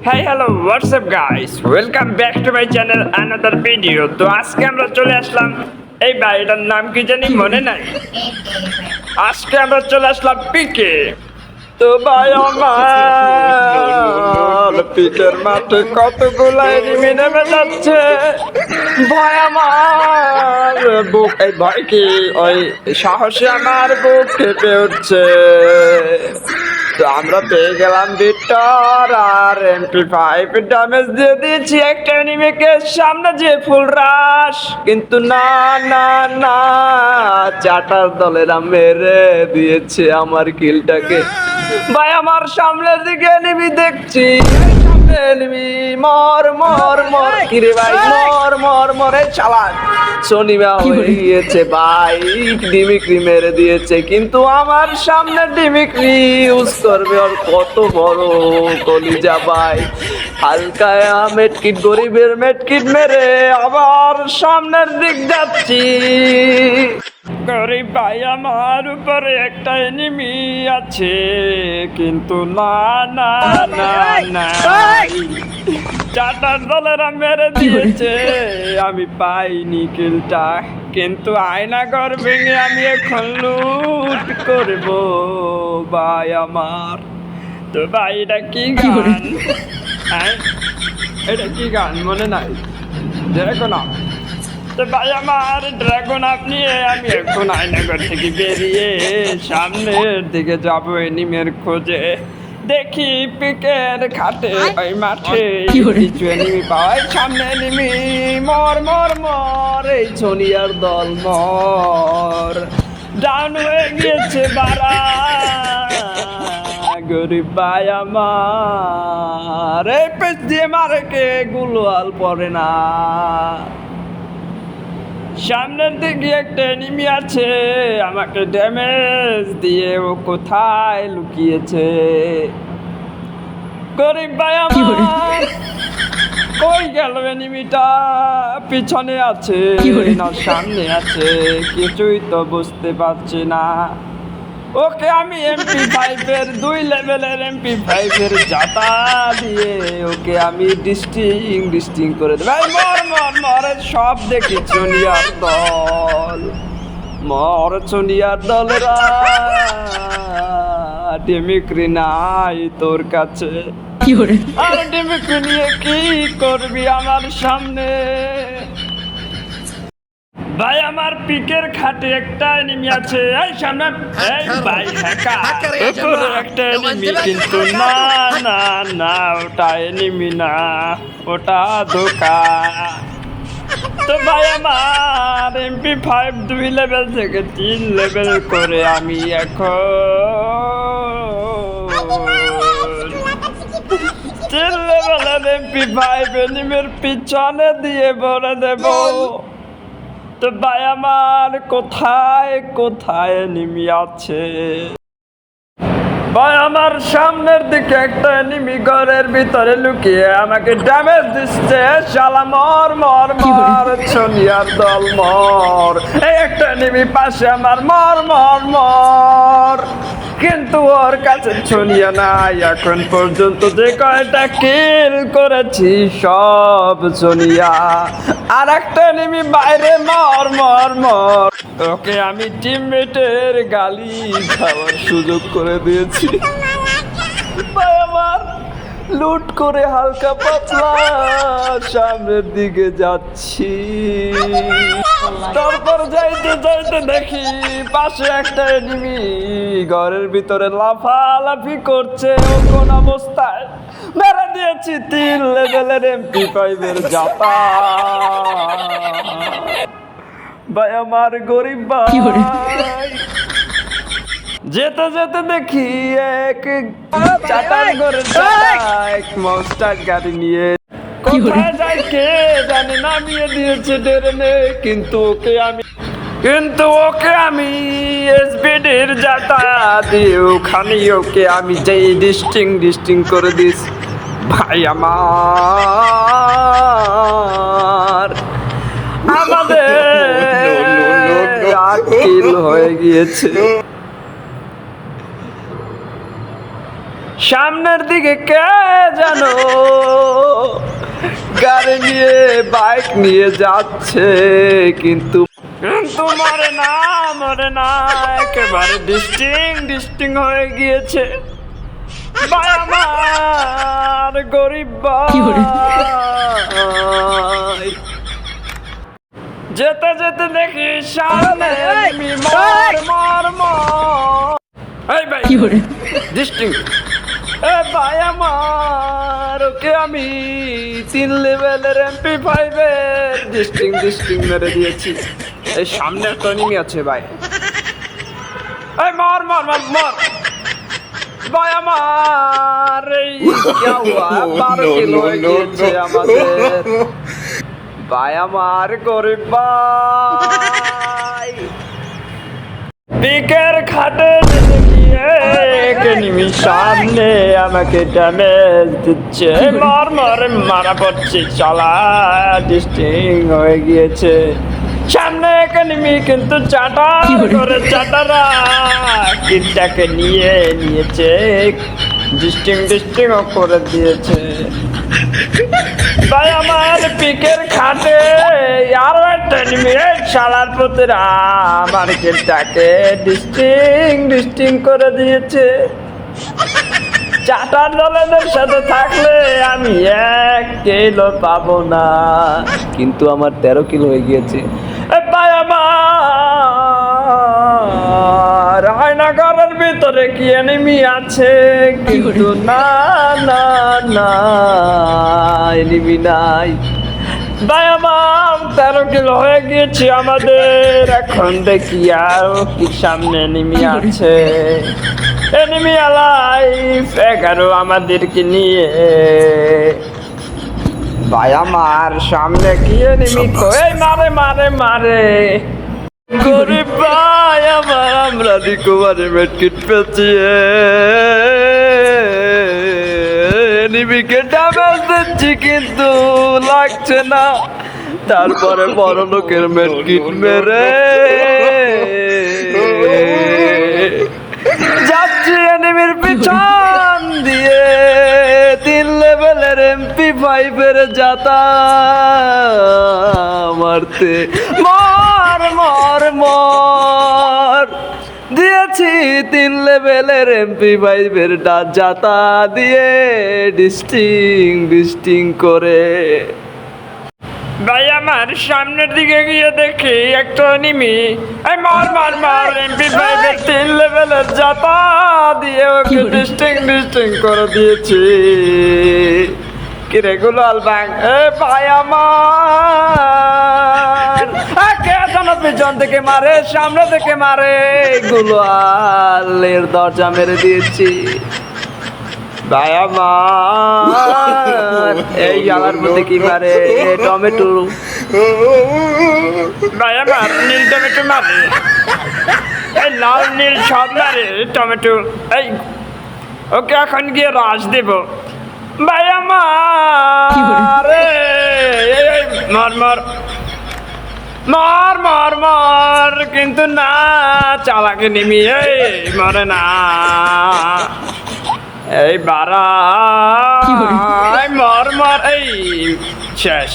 Hi hello WhatsApp guys, welcome back to my channel another video. তো আজকে আমরা চলে আসলাম, এই বাড়িটার নাম কি জানি মনে নাই। আজকে আমরা চলে আসলাম পিকে। তো ভাই আমার পিকের মাঠে কতগুলো এনিমি নেমে যাচ্ছে। ভয় আমার বুক, এই ভয় কি ওই সাহসে আমার বুক কেঁপে উঠছে। তো আমরা পেয়ে গেলাম ভিক্টর আর MP5 ড্যামেজ দিয়ে দিয়েছি একটা এনিমিকে, সামনে যে ফুল রাশ, কিন্তু না না না, চাটার দলেরা মেরে দিয়েছে আমার কিলটাকে। ভাই আমার সামনের দিকে এনিমি দেখছি, সামনে এনিমি, মর মর মর, কিরে ভাই মর মর মরে চালাক শনিমা হয়ে গিয়েছে ভাই, ডিমিক্রি মেরে দিয়েছে, কিন্তু আমার সামনে ডিমিক্রি ইউজ করবে আর কত বড় কলিজা ভাই। হালকায় মেটকিট, গরিবের মেটকিট মেরে আবার সামনের দিক যাচ্ছি। গরিব ভাই আমার উপরে একটা এনিমি আছে, কিন্তু না না না না, চাটার দলেরা মেরে দিয়েছে, আমি পাইনি কিলটা, কিন্তু আয়নাঘর ভেঙে আমি এখন লুট করব ভাই আমার। তো ভাই এটা কি গান? হ্যাঁ এটা কি গান মনে নাই, দেখো না। তো ভাই আমার ড্রাগন আপনি, আমি এখন আয়নাঘর থেকে বেরিয়ে সামনের দিকে যাবো এনিমের খোঁজে। দেখি পিকের খাটে ওই মাঠে কিছু এনিমি পাওয়াই, সামনে এনিমি, মর মর মর, এই সোনিয়ার দল মর, ডাউন হয়ে গিয়েছে বারা। গরিব ভাই আমার এই পেছ দিয়ে মারে কে, গুলোয়াল পড়ে না। সামনের দিকে একটা এনিমি আছে, আমাকে ড্যামেজ দিয়ে ও কোথায় লুকিয়েছে। গরিব ভাই আমার কই গেল এনিমিটা, পিছনে আছে না সামনে আছে কিছুই তো বুঝতে পারছি না। ওকে আমি MP5 এর 2 লেভেলের MP5 এর জাতা দিয়ে ওকে আমি ডিস্টিং করে দেব। ভাই মর মর মর, সব দেখি সোনিয়ার দল, মর সোনিয়ার দলরা, ডিমিক্রি নাই তোর কাছে, আর ডিমিক্রি নিয়ে কি করবি আমার সামনে। ভাই আমার পিকের খাটে একটা এনিমি আছে, এই সামনে, এই ভাই হ্যাকার উপরে একটা এনিমি, কিন্তু না না না, ওটা এনিমি না, ওটা ধোঁকা। তো ভাই আমার MP5 2 লেভেল থেকে 3 লেভেল করে আমি এখন 3 লেভেলের MP5 এনিমির পিছনে দিয়ে ভরে দেব। তো ভাই আমার কোথায় কোথায় এনিমি আছে? ভাই আমার সামনের দিকে একটা এনিমি ঘরের ভিতরে লুকিয়ে আমাকে ড্যামেজ দিচ্ছে, শালা মর মর মর, সোনিয়ার দল মর। এই একটা এনিমি পাশে আমার, মর মর মর, কিন্তু ওর কাছে সোনিয়া নাই। এখন পর্যন্ত যে কয়টা কিল করেছি সব সোনিয়া, আর একটা এনিমি বাইরে, মর মর মর। ওকে আমি টিমমেটের গালি খাওয়ার সুযোগ করে দিয়েছি। ভাই আমার লুট করে হালকা পাতলা সামনের দিকে যাচ্ছি, তারপর যাইতে যাইতে দেখি পাশে একটা এনিমি ঘরের ভিতরে লাফালাফি করছে, ও কোন অবস্থায় মেরে দিয়েছি 3 লেভেলের MP5 এর জাতা। ভাই আমার গরিব ভাই, যেতে যেতে দেখি এক চাটার ঘরের এক মনস্টার গাড়ি নিয়ে কোথায় যায় কে জানে, নামিয়ে দিয়েছে ট্রেনে, কিন্তু ওকে আমি SBDর জাতা দিয়ে ওখানে ওকে আমি যেই ডিস্টিং করে দিস। ভাই আমার আমাদের কিল হয়ে গিয়েছে। সামনের দিকে কে জানো গাড়ি নিয়ে বাইক নিয়ে যাচ্ছে, কিন্তু কিন্তু মরে না একেবারে ডিস্টিং হয়ে গিয়েছে। ভাই আমার গরিব ভাই, যেতে যেতে দেখি সামনে এই ভাই ডিস্টিং, এ ভাই আমার ওকে আমি 3 লেভেলের MP5-এর ডিস্টিং মেরে দিয়েছি। এই সামনে একটা এনিমি আছে ভাই, এই মার ভাই আমার এই क्या हुआ 12 কিলো হয়ে গিয়েছে আমাদের। ভাই আমার গরিব ভাই, পিকের খাটে গিয়ে এনিমি সামনে আমাকে ড্যামেজ দিচ্ছে, মারা পড়ছে, চালা ডিস্টিং হয়ে গিয়েছে। সামনে এনিমি কিন্তু চাটারা কিটটাকে নিয়েছে, ডিস্টিং করে দিয়েছে। ভাই আমার পিকের খাটে আরো একটা এনিমি শালার পুত্রা আমার কিটটাকে ডিস্টিং করে দিয়েছে। চাটার দলের সাথে থাকলে আমি 1 কিলো পাবো না, কিন্তু আমার 13 কিলো হয়ে গিয়েছে। ভাই আমার হায়নাগারের ভিতরে কি এনিমি আছে, কিন্তু না এনিমি নাই। ভাই আমার 13 কিলো হয়ে গিয়েছে আমাদের। এখন দেখি আর কি সামনে এনিমি আছে, এনিমি লাইফ 11 আমাদেরকে নিয়ে। ভাই আমার সামনে কি এনিমি কই মারে গরিব ভাই আমার, আমরা রিকভারি মেডকিট পেয়েছি, এনিমিকে ড্যামেজ দিচ্ছি কিন্তু লাগছে না। তারপরে বড় লোকের মেডকিট মেরে যাচ্ছি এনিমির পিছন দিয়ে, 3 লেভেলের MP5-এর জাতা মারতে মর দিয়েছি, 3 লেভেলের MP5-এর জাতা দিয়ে ডিস্টিং করে। ভাই আমার সামনের দিকে গিয়ে দেখি একটা এনিমি, এই মার MP5-এর 3 লেভেলের জাতা দিয়ে ওকে ডিস্টিং করে দিয়েছি। কি রেগুলার ব্যাং, এ ভাই আমার কে যেন পিছন থেকে মারে, সামনে থেকে মারে, গুলালের দরজা মেরে দিয়েছি। ভাই আমার এই জালার মধ্যে কি মারে, টমেটো। ভাই আমার নীল টমেটো মারে, এই লাল নীল সব মারে টমেটো। এই ওকে এখন গিয়ে রাশ দেব। ভাই আমার মার কিন্তু না, চালাকে নিমি মরে না। এই বারা মর এই শেষ।